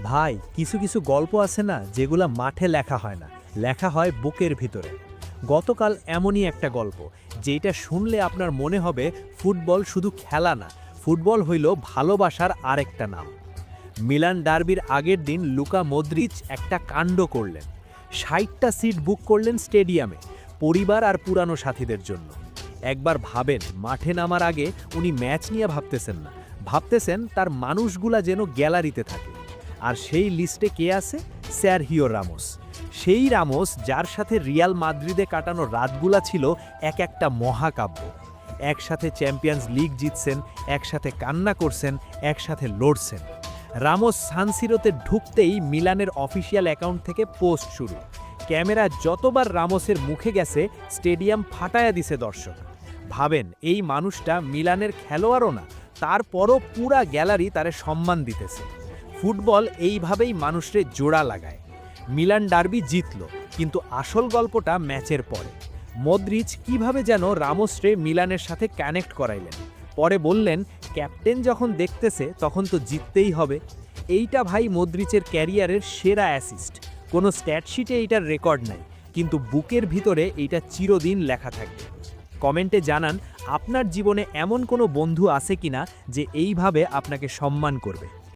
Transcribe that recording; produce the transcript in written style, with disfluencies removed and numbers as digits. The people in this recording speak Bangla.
ভাই, কিছু কিছু গল্প আছে না যেগুলা মাঠে লেখা হয় না, লেখা হয় বুকের ভিতরে। গতকাল এমনই একটা গল্প, যেটা শুনলে আপনার মনে হবে ফুটবল শুধু খেলা না, ফুটবল হইল ভালোবাসার আরেকটা নাম। মিলান ডার্বির আগের দিন লুকা মদ্রিচ একটা কাণ্ড করলেন। ৬০টা সিট বুক করলেন স্টেডিয়ামে, পরিবার আর পুরানো সাথীদের জন্য। একবার ভাবেন, মাঠে নামার আগে উনি ম্যাচ নিয়ে ভাবতেছেন না, ভাবতেছেন তার মানুষগুলা যেন গ্যালারিতে থাকে। আর সেই লিস্টে কে আছে? স্যারহিও রামোস। সেই রামোস যার সাথে রিয়াল মাদ্রিদে কাটানো রাতগুলা ছিল এক একটা মহাকাব্য। একসাথে চ্যাম্পিয়ন্স লিগ জিতছেন, একসাথে কান্না করছেন, একসাথে লড়ছেন। রামোস সানসিরোতে ঢুকতেই মিলানের অফিসিয়াল অ্যাকাউন্ট থেকে পোস্ট শুরু। ক্যামেরা যতবার রামোসের মুখে গেছে, স্টেডিয়াম ফাটায়া দিছে দর্শক। ভাবেন, এই মানুষটা মিলানের খেলোয়াড়ও না, তারপরও পুরা গ্যালারি তারে সম্মান দিতেছে। ফুটবল এইভাবেই মানুষরে জোড়া লাগায়। মিলান ডার্বি জিতল, কিন্তু আসল গল্পটা ম্যাচের পরে। মদ্রিচ কিভাবে যেন রামোসরে মিলানের সাথে কানেক্ট করাইলেন। পরে বললেন, ক্যাপ্টেন যখন দেখতেছে তখন তো জিততেই হবে। এইটা ভাই মদ্রিচের ক্যারিয়ারের সেরা অ্যাসিস্ট। কোনো স্ট্যাটশিটে এইটার রেকর্ড নাই, কিন্তু বুকের ভিতরে এইটা চিরদিন লেখা থাকবে। কমেন্টে জানান আপনার জীবনে এমন কোনো বন্ধু আছে কিনা যে এইভাবে আপনাকে সম্মান করবে।